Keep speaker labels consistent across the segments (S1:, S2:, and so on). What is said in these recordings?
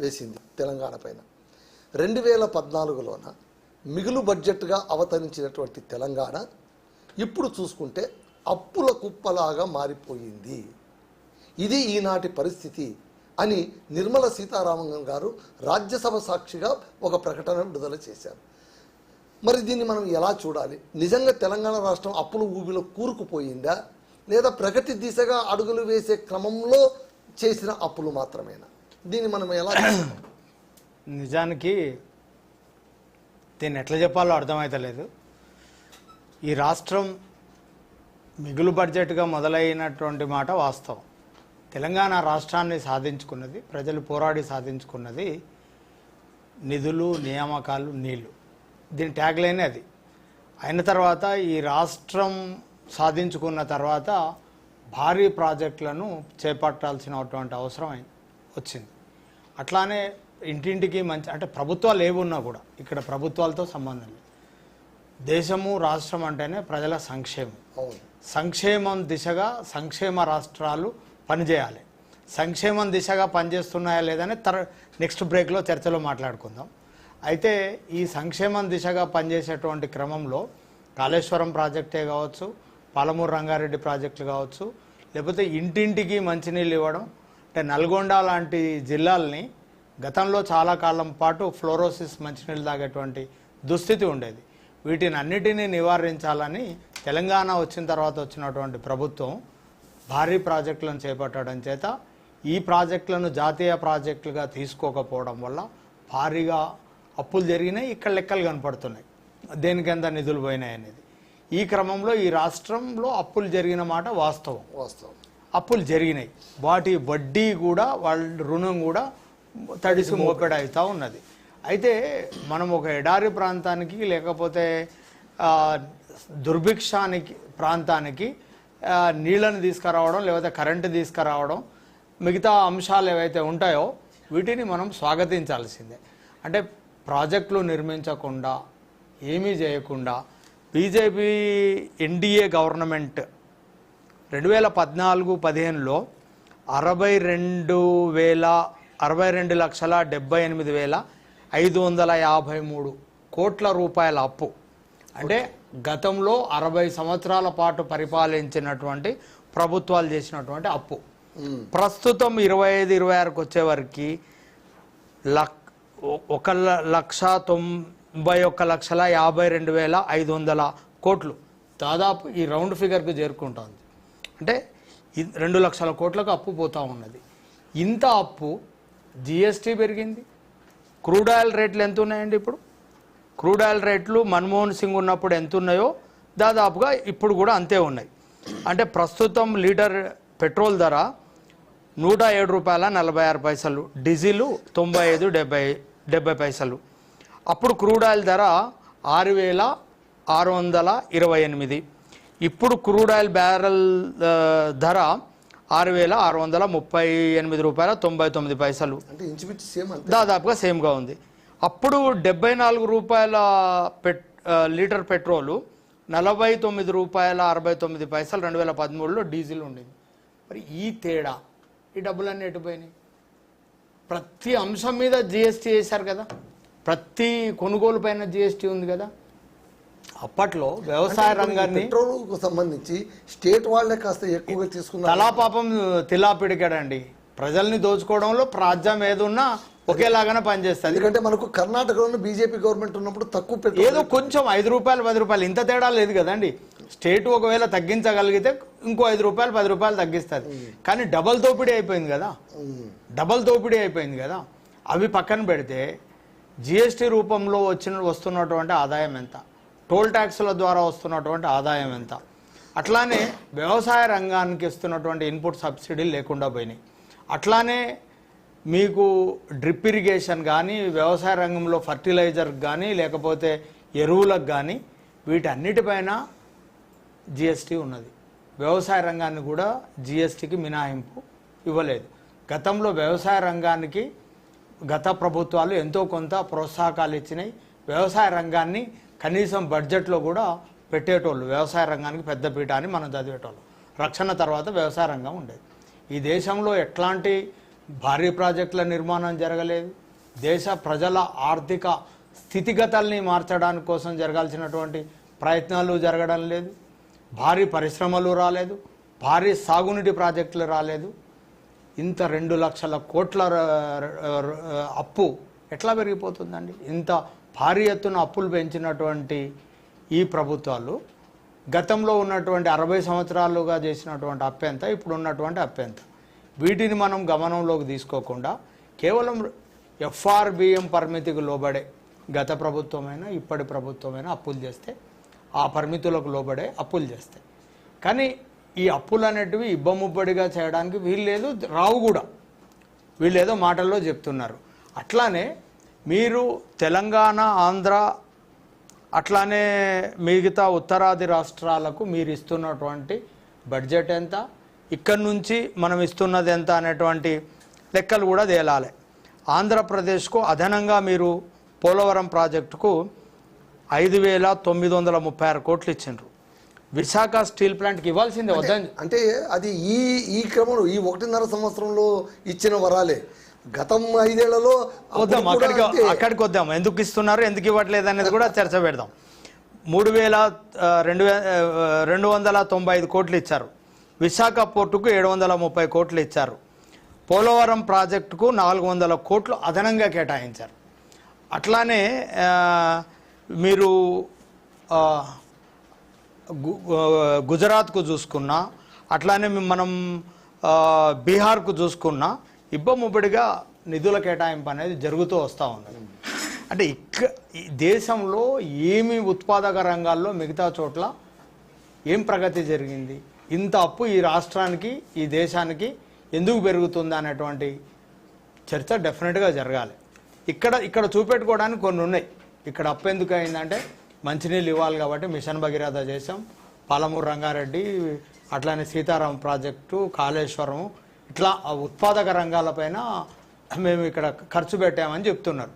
S1: వేసింది తెలంగాణ పైన. 2014లోన మిగులు బడ్జెట్గా అవతరించినటువంటి తెలంగాణ ఇప్పుడు చూసుకుంటే అప్పుల కుప్పలాగా మారిపోయింది. ఇది ఈనాటి పరిస్థితి అని నిర్మలా సీతారామన్ గారు రాజ్యసభ సాక్షిగా ఒక ప్రకటన విడుదల చేశారు. మరి దీన్ని మనం ఎలా చూడాలి? నిజంగా తెలంగాణ రాష్ట్రం అప్పుల ఊబిలో కూరుకుపోయిందా, లేదా ప్రగతి దిశగా అడుగులు వేసే క్రమంలో చేసిన అప్పులు మాత్రమేనా? దీన్ని మనం ఎలా
S2: నిజానికి దీన్ని ఎట్లా చెప్పాలో అర్థమైతలేదు. ఈ రాష్ట్రం మిగులు బడ్జెట్గా మొదలైనటువంటి మాట వాస్తవం. తెలంగాణ రాష్ట్రాన్ని సాధించుకున్నది, ప్రజలు పోరాడి సాధించుకున్నది నిధులు, నియామకాలు, నీళ్లు. దీని ట్యాగ్ లైన్ అది. అయిన తర్వాత ఈ రాష్ట్రం సాధించుకున్న తర్వాత భారీ ప్రాజెక్టులను చేపట్టాల్సినటువంటి అవసరం వచ్చింది. అట్లానే ఇంటింటికి మంచి, అంటే ప్రభుత్వాలు ఏవున్నా కూడా ఇక్కడ ప్రభుత్వాలతో సంబంధం లేదు. దేశము రాష్ట్రం అంటేనే ప్రజల సంక్షేమం. సంక్షేమం దిశగా సంక్షేమ రాష్ట్రాలు పనిచేయాలి. సంక్షేమం దిశగా పనిచేస్తున్నాయా లేదని నెక్స్ట్ బ్రేక్లో చర్చలో మాట్లాడుకుందాం. అయితే ఈ సంక్షేమం దిశగా పనిచేసేటువంటి క్రమంలో కాళేశ్వరం ప్రాజెక్టే కావచ్చు, పాలమూరు రంగారెడ్డి ప్రాజెక్టులు కావచ్చు, లేకపోతే ఇంటింటికి మంచినీళ్ళు ఇవ్వడం, అంటే నల్గొండ లాంటి జిల్లాల్ని గతంలో చాలా కాలం పాటు ఫ్లోరోసిస్ మంచినీళ్ళు తాగేటువంటి దుస్థితి ఉండేది. వీటిని అన్నిటినీ నివారించాలని తెలంగాణ వచ్చిన తర్వాత వచ్చినటువంటి ప్రభుత్వం భారీ ప్రాజెక్టులను చేపట్టడం చేత ఈ ప్రాజెక్టులను జాతీయ ప్రాజెక్టులుగా తీసుకోకపోవడం వల్ల భారీగా అప్పులు జరిగినాయి. ఇక్కడ లెక్కలు కనపడుతున్నాయి దేనికెంత నిధులు పోయినాయి అనేది. ఈ క్రమంలో ఈ రాష్ట్రంలో అప్పులు జరిగిన మాట వాస్తవం. అప్పులు జరిగినాయి, వాటి వడ్డీ కూడా వాళ్ళ రుణం కూడా తడిసి మోపెడవుతూ ఉన్నది. అయితే మనం ఒక ఎడారి ప్రాంతానికి లేకపోతే దుర్భిక్షానికి ప్రాంతానికి నీళ్లను తీసుకురావడం లేకపోతే కరెంటు తీసుకురావడం మిగతా అంశాలు ఏవైతే ఉంటాయో వీటిని మనం స్వాగతించాల్సిందే. అంటే ప్రాజెక్టులు నిర్మించకుండా ఏమీ చేయకుండా బీజేపీ ఎన్డీఏ గవర్నమెంట్ 2014-15లో 62,78,553 కోట్ల రూపాయల అప్పు. అంటే గతంలో 60 సంవత్సరాల పాటు పరిపాలించినటువంటి ప్రభుత్వాలు చేసినటువంటి అప్పు. ప్రస్తుతం 25-26కు వచ్చేవరకు 1,91,52,500 కోట్లు దాదాపు ఈ రౌండ్ ఫిగర్కి చేరుకుంటుంది. అంటే 2 లక్షల కోట్లకు అప్పు పోతూ ఉన్నది. ఇంత అప్పు, జిఎస్టీ పెరిగింది. క్రూడ్ ఆయిల్ రేట్లు ఎంత ఉన్నాయండి? ఇప్పుడు క్రూడ్ ఆయిల్ రేట్లు మన్మోహన్ సింగ్ ఉన్నప్పుడు ఎంత ఉన్నాయో దాదాపుగా ఇప్పుడు కూడా అంతే ఉన్నాయి. అంటే ప్రస్తుతం లీటర్ పెట్రోల్ ధర ₹107.46, డీజిల్ 95.70. అప్పుడు క్రూడ్ ఆయిల్ ధర 6,628. ఇప్పుడు క్రూడ్ ఆయిల్ బ్యారెల్ ధర ₹6,638.99. దాదాపుగా సేమ్గా ఉంది. అప్పుడు ₹74 లీటర్ పెట్రోలు, ₹49.69 2013లో డీజిల్ ఉండేది. మరి ఈ తేడా, ఈ డబ్బులన్నీ ఎటుపోయినాయి? ప్రతి అంశం మీద జిఎస్టీ వేశారు కదా, ప్రతి కొనుగోలు పైన జిఎస్టీ ఉంది కదా. అప్పట్లో వ్యవసాయ రంగాన్ని
S1: పెట్రోల్కు సంబంధించి స్టేట్ వాళ్ళే కాస్త ఎక్కువగా తీసుకున్నారు.
S2: తలాపాపం తిలాపిడికాడండి. ప్రజల్ని దోచుకోవడంలో రాజ్యం ఏదున్నా ఒకేలాగానే పనిచేస్తుంది.
S1: ఎందుకంటే మనకు కర్ణాటకలో బీజేపీ గవర్నమెంట్ ఉన్నప్పుడు తక్కువ పెట్రోల్,
S2: ఏదో కొంచెం ₹5 ₹10 ఇంత తేడా లేదు కదండి. స్టేట్ ఒకవేళ తగ్గించగలిగితే ఇంకో ₹5 ₹10 తగ్గిస్తుంది. కానీ డబల్ దోపిడీ అయిపోయింది కదా. అవి పక్కన పెడితే జిఎస్టీ రూపంలో వస్తున్నటువంటి ఆదాయం ఎంత, టోల్ ట్యాక్సుల ద్వారా వస్తున్నటువంటి ఆదాయం ఎంత, అట్లానే వ్యవసాయ రంగానికి ఇస్తున్నటువంటి ఇన్పుట్ సబ్సిడీలు లేకుండా పోయినాయి. అట్లానే మీకు డ్రిప్ ఇరిగేషన్ కానీ, వ్యవసాయ రంగంలో ఫర్టిలైజర్ కానీ, లేకపోతే ఎరువులకు కానీ, వీటన్నిటిపైన జిఎస్టీ ఉన్నది. వ్యవసాయ రంగాన్ని కూడా జిఎస్టీకి మినహాయింపు ఇవ్వలేదు. గతంలో వ్యవసాయ రంగానికి గత ప్రభుత్వాలు ఎంతో కొంత ప్రోత్సాహకాలు ఇచ్చినాయి. వ్యవసాయ రంగాన్ని కనీసం బడ్జెట్లో కూడా పెట్టేటోళ్ళు. వ్యవసాయ రంగానికి పెద్దపీట అని మనం చదివేటోళ్ళు. రక్షణ తర్వాత వ్యవసాయ రంగం ఉండేది. ఈ దేశంలో ఎట్లాంటి భారీ ప్రాజెక్టుల నిర్మాణం జరగలేదు, దేశ ప్రజల ఆర్థిక స్థితిగతుల్ని మార్చడానికి కోసం జరగాల్సినటువంటి ప్రయత్నాలు జరగడం లేదు, భారీ పరిశ్రమలు రాలేదు, భారీ సాగునీటి ప్రాజెక్టులు రాలేదు. ఇంత 2 లక్షల కోట్ల అప్పు ఎట్లా పెరిగిపోతుందండి? ఇంత భారీ ఎత్తున అప్పులు పెంచినటువంటి ఈ ప్రభుత్వాలు గతంలో ఉన్నటువంటి 60 సంవత్సరాలుగా చేసినటువంటి అప్పు ఎంత, ఇప్పుడు ఉన్నటువంటి అప్పు ఎంత? వీటిని మనం గమనంలోకి తీసుకోకుండా కేవలం FRBM పరిమితికి లోబడే గత ప్రభుత్వమైనా ఇప్పటి ప్రభుత్వమైనా అప్పులు చేస్తే, ఆ పరిమితులకు లోబడే అప్పులు చేస్తాయి. కానీ ఈ అప్పులు అనేటివి ఇబ్బముబ్బడిగా చేయడానికి వీలు లేదు, రావు కూడా. వీళ్ళు ఏదో మాటల్లో చెప్తున్నారు. అట్లానే మీరు తెలంగాణ, ఆంధ్ర, అట్లానే మిగతా ఉత్తరాది రాష్ట్రాలకు మీరు ఇస్తున్నటువంటి బడ్జెట్ ఎంత, ఇక్కడి నుంచి మనం ఇస్తున్నది ఎంత అనేటువంటి లెక్కలు కూడా తేలాలి. ఆంధ్రప్రదేశ్కు అదనంగా మీరు పోలవరం ప్రాజెక్టుకు 5,936 కోట్లు ఇచ్చిండ్రు. విశాఖ స్టీల్ ప్లాంట్కి ఇవ్వాల్సిందే వద్దని.
S1: అంటే అది ఈ క్రమంలో ఈ 1.5 సంవత్సరంలో ఇచ్చిన వరాలే. గతం 5 ఏళ్లలో
S2: వద్దాం, అక్కడికి వద్దాం. ఎందుకు ఇస్తున్నారు, ఎందుకు ఇవ్వట్లేదు అనేది కూడా చర్చ పెడదాం. 3,295 కోట్లు ఇచ్చారు. విశాఖ పోర్టుకు 730 కోట్లు ఇచ్చారు. పోలవరం ప్రాజెక్టుకు 400 కోట్లు అదనంగా కేటాయించారు. అట్లానే మీరు గుజరాత్కు చూసుకున్నా, అట్లానే మనం బీహార్కు చూసుకున్నా ఇబ్బముబ్బడిగా నిధుల కేటాయింపు అనేది జరుగుతూ వస్తూ ఉంది. అంటే ఈ దేశంలో ఏమి ఉత్పాదక రంగాల్లో మిగతా చోట్ల ఏం ప్రగతి జరిగింది, ఇంత అప్పు ఈ రాష్ట్రానికి ఈ దేశానికి ఎందుకు పెరుగుతుంది అనేటువంటి చర్చ డెఫినెట్గా జరగాలి. ఇక్కడ చూపెట్టుకోవడానికి కొన్ని ఉన్నాయి. ఇక్కడ అప్పు ఎందుకు అయిందంటే మంచినీళ్ళు ఇవ్వాలి కాబట్టి మిషన్ భగీరథ చేసాం, పాలమూరు రంగారెడ్డి, అట్లానే సీతారాం ప్రాజెక్టు, కాళేశ్వరం, ఇట్లా ఉత్పాదక రంగాలపైన మేము ఇక్కడ ఖర్చు పెట్టామని చెప్తున్నారు.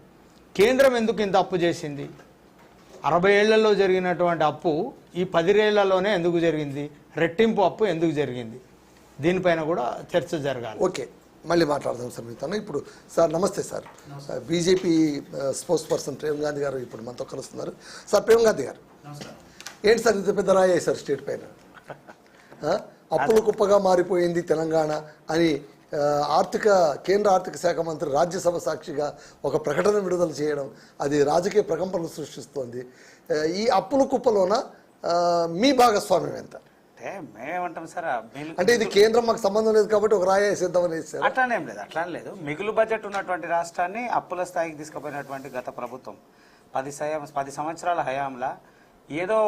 S2: కేంద్రం ఎందుకు ఇంత అప్పు చేసింది? 60 ఏళ్లలో జరిగినటువంటి అప్పు ఈ 10 ఏళ్లలోనే ఎందుకు జరిగింది? రెట్టింపు అప్పు ఎందుకు జరిగింది? దీనిపైన కూడా చర్చ జరగాలి.
S1: ఓకే, మళ్ళీ మాట్లాడదాం సార్ మీతో. ఇప్పుడు సార్ నమస్తే sir. BJP spokesperson Prem Gandhi గారు ఇప్పుడు మనతో కలుస్తున్నారు. సార్ ప్రేమ్ గాంధీ గారు, ఏంటి సార్ ఇంత పెద్ద రాయి సార్ స్టేట్ పైన? అప్పుల కుప్పగా మారిపోయింది తెలంగాణ అని కేంద్ర ఆర్థిక శాఖ మంత్రి రాజ్యసభ సాక్షిగా ఒక ప్రకటన విడుదల చేయడం, అది రాజకీయ ప్రకంపనలు సృష్టిస్తోంది. ఈ అప్పుల కుప్పలోన మీ భాగస్వామ్యం ఎంత?
S3: మేమేమంటాం సార్,
S1: అంటే ఇది కేంద్రం మాకు సంబంధం లేదు కాబట్టి ఒక రాయి వేసేద్దామని వేసారు.
S3: అట్లానేం లేదు, అట్లా లేదు. మిగులు బడ్జెట్ ఉన్నటువంటి రాష్ట్రాన్ని అప్పుల స్థాయికి తీసుకుపోయినటువంటి గత ప్రభుత్వం 10 సంవత్సరాల హయాంలా ఏదో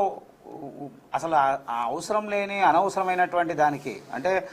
S3: అసలు అవసరం లేని అనవసరమైనటువంటి దానికి, అంటే